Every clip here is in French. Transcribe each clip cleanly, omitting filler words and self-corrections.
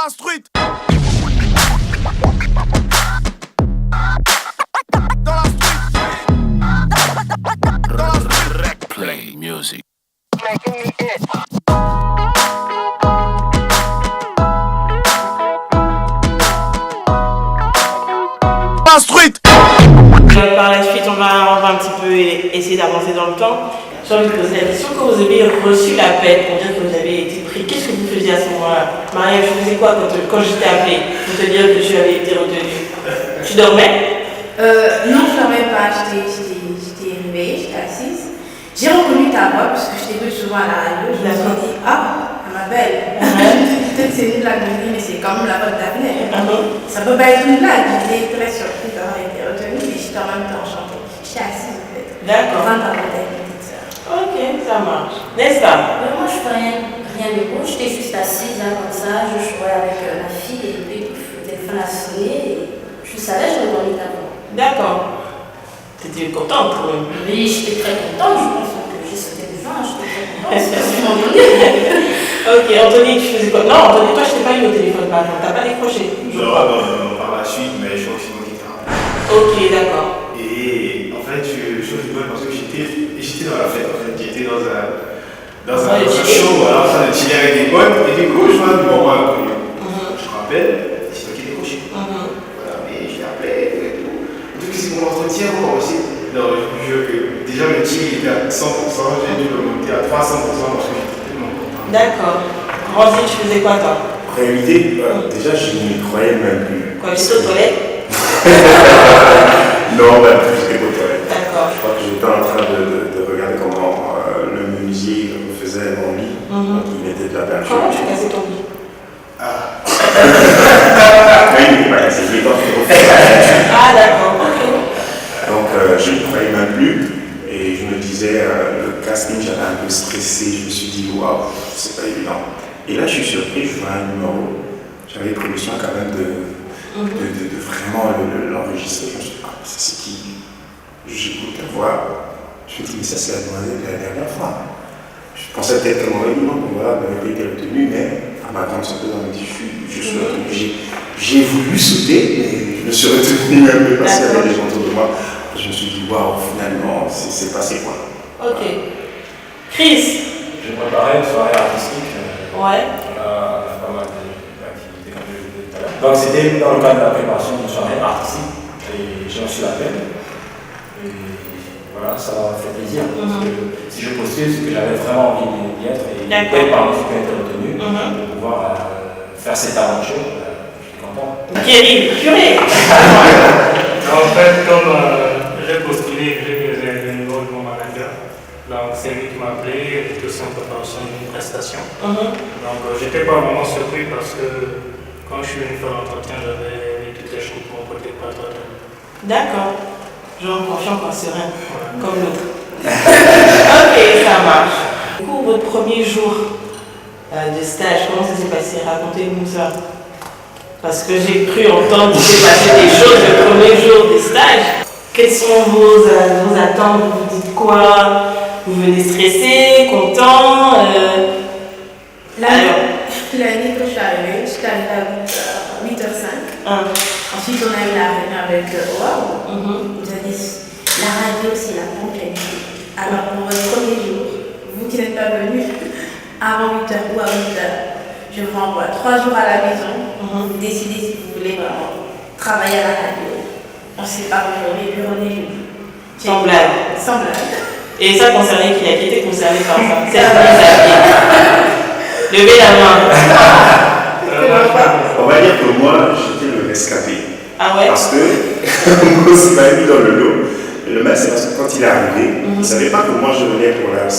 la street. Dans la street. Dans la street. Play music. La street. Par la suite, on va un petit peu essayer d'avancer dans le temps. J'ai envie de poser la question, quand vous avez reçu l'appel pour dire que vous avez été pris, qu'est-ce que vous faisiez à ce moment-là? Maria, je faisais quoi quand je t'ai appelé pour te dire que tu avais été retenue? Tu dormais? Non, je dormais pas, j'étais réveillée, j'étais assise. J'ai reconnu ta voix parce que je t'ai vu souvent à la radio. Je me suis dit, ah, elle m'appelle. Je me suis dit, peut-être c'est une blague, mais c'est quand même la voix de Daphné. Ça peut pas être une blague. J'étais très surprise d'avoir été retenue, mais j'étais en même temps enchantée. J'étais assise en fait. D'accord. Devant ta bouteille, ma petite sœur. Ok, ça marche. N'est-ce pas? Moi, je fais rien de beau. J'étais juste assise là, comme ça. Je jouais avec ma fille et puis le téléphone a sonné. Et je savais, je répondais ta voix. D'accord. T'étais contente quand même? Oui, j'étais très contente. Je pense que j'ai sauté du vent. J'étais très contente. C'est mon donné. Ok, Anthony, tu faisais quoi? Non, Anthony, toi, je t'ai pas eu au téléphone par exemple. T'as pas décroché? Non, par la suite, mais je crois que c'est moi qui t'ai rappelé. Ok, d'accord. Et en fait, je rigole parce que j'étais dans la fête, en fait, j'étais dans un show, voilà, en train de chiller avec des potes, et du coup, je vois un numéro inconnu. Je me rappelle, c'est toi qui l'ai coché. Voilà, mais je l'ai appelé et tout. Et tout, c'est mon entretien encore aussi. Non, je vous jure que déjà le team était à 100%, j'ai dû le monter à 300% parce que j'étais tellement content. D'accord. Randy, tu faisais quoi toi? En réalité, déjà, je n'y croyais même plus. Quand j'étais aux toilettes? Non, même plus, j'étais aux toilettes. D'accord. Je crois que j'étais en train de regarder comment le menuisier me faisait mon lit. Donc, il mettait de la peinture. Comment tu as cassé ton lit? Oui, il n'est pas cassé, il est pas fait. Ah d'accord, ok. Donc, je ne croyais même plus. Et je me disais, le casting, j'avais un peu stressé. Je me suis dit, waouh, c'est pas évident. Et là, je suis surpris, je vois un numéro. J'avais pris le soin quand même de vraiment l'enregistrer. Je me suis dit, ah, ça c'est qui? J'écoute la voix. Je me dis, mais ça c'est la demoiselle de la dernière fois. Je pensais peut-être qu'elle m'aurait dit non, voilà, elle avait été retenue, mais à ma grande surprise, elle m'a dit, je suis retenu. J'ai voulu sauter, mais je me suis retenu un peu parce qu'il y avait des gens autour de moi. Je me suis dit, waouh, finalement, c'est passé quoi. Ok. Chris? J'ai préparé une soirée artistique. Ouais. On a pas mal d'activités comme je disais tout à l'heure. Donc c'était dans le cadre de la préparation d'une soirée artistique et j'ai reçu l'appel. Et voilà, ça m'a fait plaisir parce que si je postule, c'est que j'avais vraiment envie d'y être et d'être parmi ceux qui ont été retenus pour pouvoir faire cette aventure. Je suis content. Thierry, purée. En fait, comme j'ai postulé, j'ai vu le niveau de mon manager. Donc c'est lui qui m'a appelé, tout en préparation d'une prestation. Donc j'étais pas vraiment surpris parce que quand je suis venu faire l'entretien, j'avais mis toutes les choses pour mon côté pas trop. D'accord. Genre confiant quand serein, comme l'autre. Ok, ça marche. Du coup, votre premier jour de stage, comment ça s'est passé? Racontez-nous ça. Parce que j'ai cru entendre qu'il s'est passé des choses le premier jour des stages. Quelles sont vos attentes? Vous dites quoi? Vous venez stressé, content? L'année que je suis arrivée à 8h05. Ensuite, on a eu la réunion avec Wow. Il nous a dit la radio, c'est la ponctualité. Alors, pour votre premier jour, vous qui n'êtes pas venus avant 8h ou à 8h, je vous renvoie 3 jours à la maison. Vous décidez si vous voulez vraiment travailler à la radio. On s'est pas aujourd'hui, puis on est jeudi. Sans blague. Sans blague. Et ça concernait qui était concerné par ça? C'est la levez la main. On va dire que moi, j'étais le rescapé. Ah ouais? Parce que moi aussi, m'a mis dans le lot. Et le maître, c'est parce que quand il est arrivé, il ne savait pas que moi je venais pour la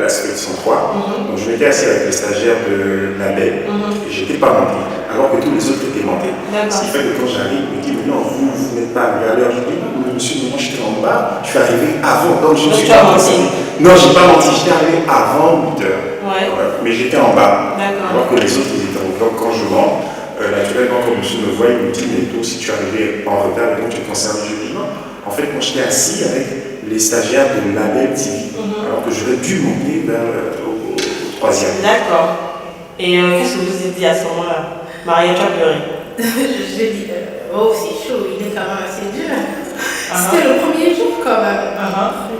sélection 3. Donc je m'étais assis avec les stagiaires de la baie et je n'étais pas monté, alors que tous les autres étaient montés. Ce qui fait que quand j'arrive, il me dit, mais non, vous n'êtes pas arrivé à l'heure. Je dis, non, monsieur, moi j'étais en bas, je suis arrivé avant. Donc je ne suis pas menti. Non, je n'ai pas menti, j'étais arrivé avant 8h. Ouais. Mais j'étais en bas. Alors que les autres, ils étaient en bas. Quand je rentre, naturellement, quand monsieur me voit, il me dit, mais toi aussi tu es arrivé en retard et donc tu es concerné. Je dis non. En fait, moi j'étais assis avec les stagiaires de Label TV, alors que j'aurais dû monter vers au 3e. D'accord. Et qu'est-ce que vous vous êtes dit à ce moment-là? Maria, tu as pleuré? Je dis, oh, c'est chaud, il est quand même assez dur. C'était le premier jour quand même.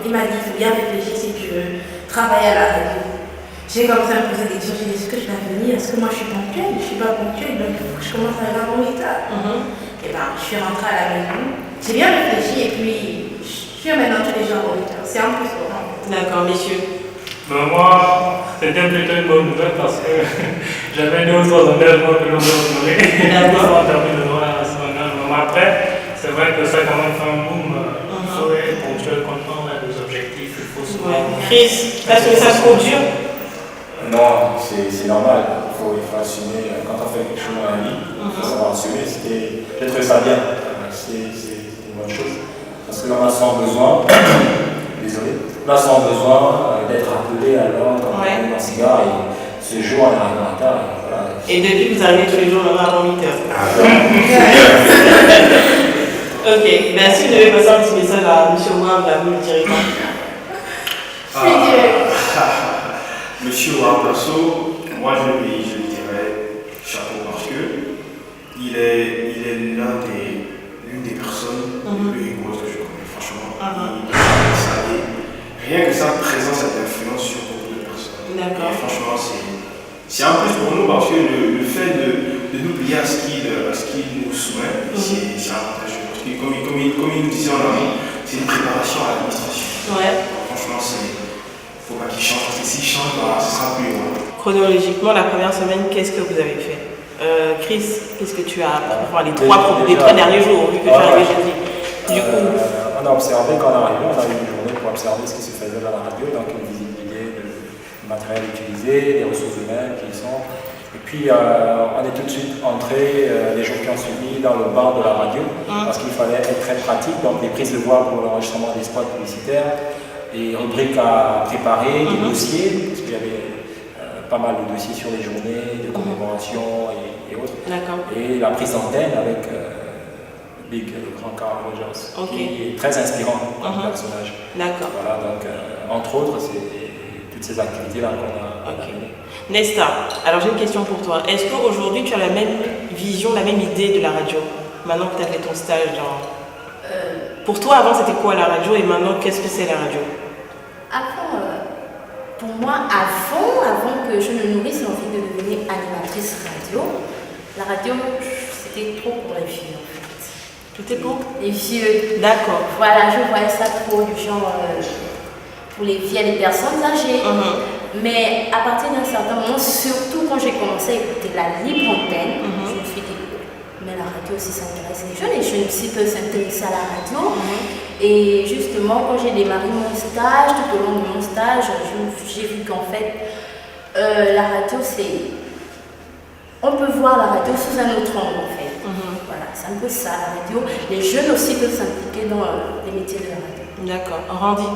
Il m'a dit, il faut bien réfléchir si tu veux travailler à la radio. J'ai commencé à me poser des questions, j'ai dit, est-ce que je vais venir? Est-ce que moi je suis ponctuelle? Je ne suis pas ponctuelle, donc il faut que je commence à aller en retard. Et ben, je suis rentrée à la maison, j'ai bien réfléchi et puis je suis maintenant tous les jours en retard. C'est un peu ça. D'accord, messieurs. Ben moi, c'était plutôt une bonne nouvelle parce que j'avais 2 ou 3 engagements que l'on doit honorer. D'accord. Mais après, c'est vrai que ça quand même fait un boom. Il faut être ponctuel quand on a des objectifs, il faut se Chris, est-ce que ça trop dur? Non, c'est normal. Il faut assumer. Quand on fait quelque chose dans la vie, il faut savoir assumer. J'ai trouvé ça bien. C'est une bonne chose. Parce que là, on a sans besoin. Désolé. Là, sans besoin d'être appelé à l'ordre dans un cigare. Et ce jour, on arrive en retard. Voilà. Et depuis, vous arrivez tous les jours avant 8h. Ok, ben si vous devez passer un petit message à M. Ouam, vous le direz pas. Monsieur Ouam Perso, moi je lui dirais chapeau parce que il est l'une des personnes les plus rigoureuses que je connais, franchement. Rien que sa présence a de l'influence sur beaucoup de personnes. D'accord. Franchement, c'est un plus pour nous parce que le fait de nous plier à ce qu'il nous soumet, c'est avantageux. Parce que comme il nous disait en amont, c'est une préparation à l'administration. Franchement, faut pas qu'il change, parce que s'il change, ce sera plus loin. Chronologiquement, la première semaine, qu'est-ce que vous avez fait? Chris, qu'est-ce que tu as appris les 3 derniers jours, vu que tu es arrivé jeudi? Du coup, on a observé quand on est arrivé, on a eu une journée pour observer ce qui se faisait dans la radio, donc une visite guidée du matériel utilisé, des ressources humaines qui y sont. Et puis on est tout de suite entré, les jours qui ont suivi, dans le bar de la radio, parce qu'il fallait être très pratique, donc des prises de voix pour l'enregistrement des spots publicitaires, des rubriques à préparer, des dossiers, parce qu'il y avait pas mal de dossiers sur les journées, de commémoration et autres. Et la prise d'antenne avec Big, le grand Carl Rogers, qui est très inspirant comme personnage. Voilà, donc entre autres, c'est toutes ces activités-là qu'on a menées. Nesta, alors j'ai une question pour toi. Est-ce qu'aujourd'hui tu as la même vision, la même idée de la radio? Maintenant que tu as fait ton stage pour toi, avant c'était quoi la radio et maintenant qu'est-ce que c'est la radio? Pour moi, avant que je ne nourrisse l'envie de devenir animatrice radio, la radio c'était trop pour les filles en fait. Tout est pour les filles. D'accord. Voilà, je voyais ça trop du genre pour les filles et les personnes âgées. Mais à partir d'un certain moment, surtout quand j'ai commencé à écouter la libre antenne, je me suis dit, mais la radio aussi s'intéresse les jeunes, les jeunes aussi peuvent s'intéresser à la radio. Et justement, quand j'ai démarré mon stage, tout au long de mon stage, j'ai vu qu'en fait, la radio, on peut voir la radio sous un autre angle en fait. Voilà, c'est un peu ça, la radio. Les jeunes aussi peuvent s'impliquer dans les métiers de la radio. D'accord. Randy,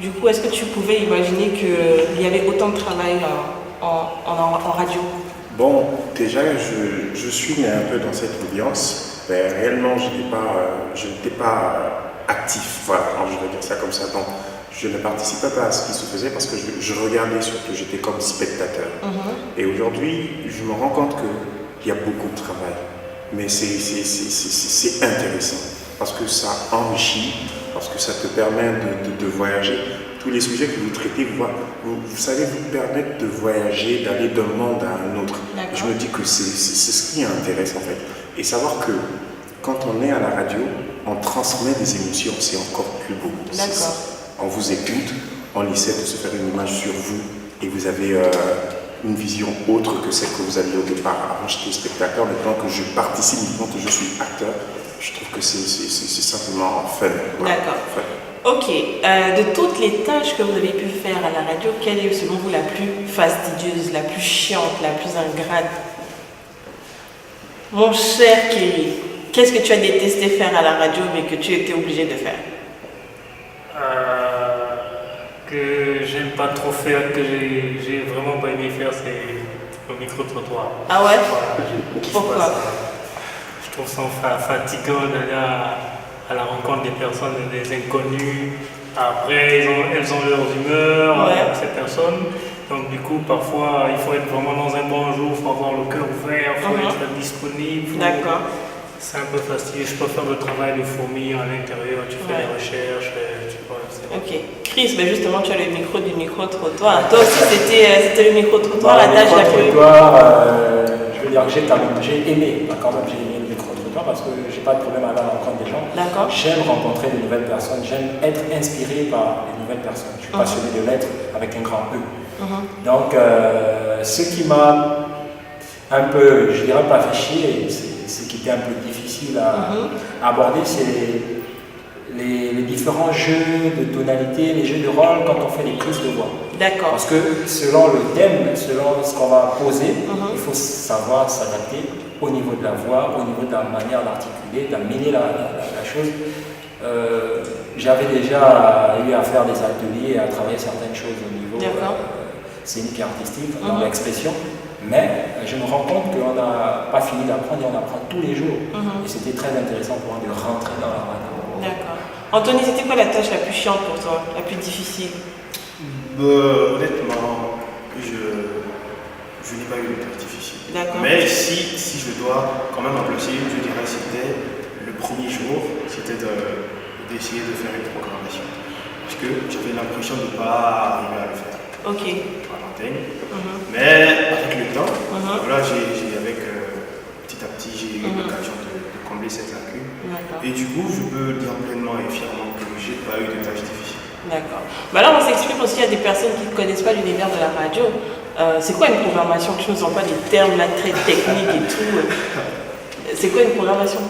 du coup, est-ce que tu pouvais imaginer qu'il y avait autant de travail en radio? Bon, déjà, je suis né un peu dans cette ambiance, mais réellement, je n'étais pas actif, voilà, je vais dire ça comme ça. Donc, je ne participais pas à ce qui se faisait parce que je regardais surtout, j'étais comme spectateur. Et aujourd'hui, je me rends compte qu'il y a beaucoup de travail, mais c'est intéressant parce que ça enrichit, parce que ça te permet de voyager. Tous les sujets que vous traitez, vous savez, vous permettre de voyager, d'aller d'un monde à un autre. Je me dis que c'est ce qui intéresse en fait. Et savoir que quand on est à la radio, on transmet des émotions, c'est encore plus beau. On vous écoute, on essaie de se faire une image sur vous et vous avez une vision autre que celle que vous aviez au départ. Avant, j'étais spectateur, maintenant que je participe, maintenant que je suis acteur, je trouve que c'est simplement fun. D'accord. Ok, de toutes les tâches que vous avez pu faire à la radio, quelle est selon vous la plus fastidieuse, la plus chiante, la plus ingrate? Mon cher Kelly, qu'est-ce que tu as détesté faire à la radio mais que tu étais obligé de faire? Que j'aime pas trop faire, que j'ai vraiment pas aimé faire, c'est le micro-trottoir. Ah ouais? Voilà, pourquoi? Je trouve ça fatigant d'aller à la rencontre des personnes, des inconnus. Après, elles ont leur humeur, ces personnes. Donc du coup, parfois, il faut être vraiment dans un bon jour, il faut avoir le cœur ouvert, il faut être disponible. D'accord. C'est un peu fastidieux. Je peux faire le travail de fourmi à l'intérieur, tu fais les recherches, tu vois. Ok. Chris, ben justement, tu as le micro du micro-trottoir. Toi aussi, c'était le micro-trottoir, la tâche la plus... Je veux dire que j'ai aimé, quand même, j'ai aimé le micro-trottoir parce que j'ai pas de problème à aller à la rencontre des gens. D'accord. J'aime rencontrer de nouvelles personnes, j'aime être inspiré par les nouvelles personnes. Je suis passionné de l'être avec un grand E. Donc, ce qui m'a un peu, je dirais pas fait chier, ce qui était un peu difficile à aborder, c'est les différents jeux de tonalité, les jeux de rôle quand on fait les prises de voix. D'accord. Parce que selon le thème, selon ce qu'on va poser, il faut savoir s'adapter au niveau de la voix, au niveau de la manière d'articuler, d'amener la chose. J'avais déjà eu à faire des ateliers, à travailler certaines choses au niveau scénique et artistique, dans l'expression. Mais je me rends compte qu'on n'a pas fini d'apprendre et on apprend tous les jours. Et c'était très intéressant pour moi de rentrer dans la radio. D'accord. Anthony, c'était quoi la tâche la plus chiante pour toi, la plus difficile? Honnêtement, je n'ai pas eu de tâche difficile. D'accord. Mais si je dois quand même apprécier, je dirais que c'était le premier jour, c'était d'essayer de faire une programmation. Parce que j'avais l'impression de ne pas arriver à le faire. Ok. À l'antenne. Mais avec le temps, voilà, petit à petit, j'ai eu l'occasion de combler cette lacune. Et du coup, je peux dire pleinement et fièrement que je n'ai pas eu de tâches difficiles. D'accord. Bah là, on s'explique aussi à des personnes qui ne connaissent pas l'univers de la radio. C'est quoi une programmation? Je ne sens pas des termes là très techniques et tout. C'est quoi une programmation?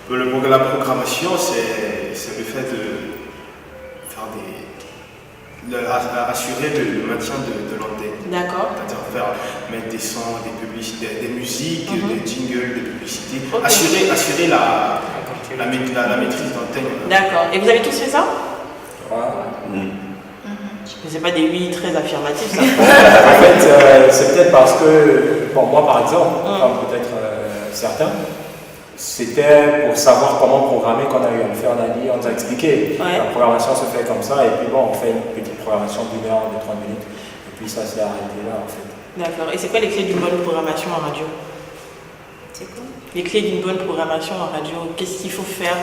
La programmation, c'est le fait de faire assurer le maintien de l'antenne. D'accord. C'est-à-dire mettre des sons, des publicités, des musiques, des jingles, des publicités. Okay. Assurer la maîtrise d'antenne. D'accord. Et vous avez tous fait ça? Ouais. Mais c'est pas des oui très affirmatifs, ça. En fait, c'est peut-être parce que, pour moi par exemple, comme peut-être certains, c'était pour savoir comment programmer qu'on a eu à le faire. On nous a expliqué. La programmation se fait comme ça, et puis bon, on fait une petite programmation d'1 heure, de 30 minutes, et puis ça s'est arrêté là en fait. D'accord. Et c'est quoi les clés d'une bonne programmation en radio? C'est quoi? Les clés d'une bonne programmation en radio, qu'est-ce qu'il faut faire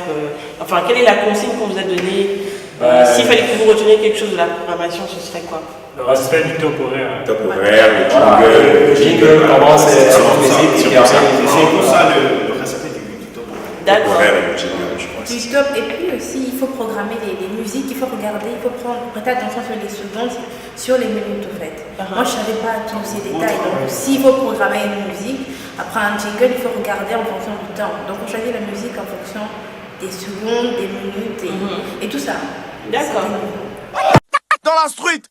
Enfin, quelle est la consigne qu'on vous a donnée? S'il fallait que vous reteniez quelque chose de la programmation, ce serait quoi? Le respect du top horaire. Top horaire, le jingle, comment c'est C'est pour ça le respect du top horaire. D'accord. Du top, et puis aussi, il faut programmer les musiques, il faut regarder, il faut prêter attention sur les secondes, sur les minutes en fait. Moi, je ne savais pas tous ces détails, donc s'il faut programmer une musique, après un jingle, il faut regarder en fonction du temps. Donc, on choisit la musique en fonction des secondes, des minutes et tout ça. D'accord. Dans la street.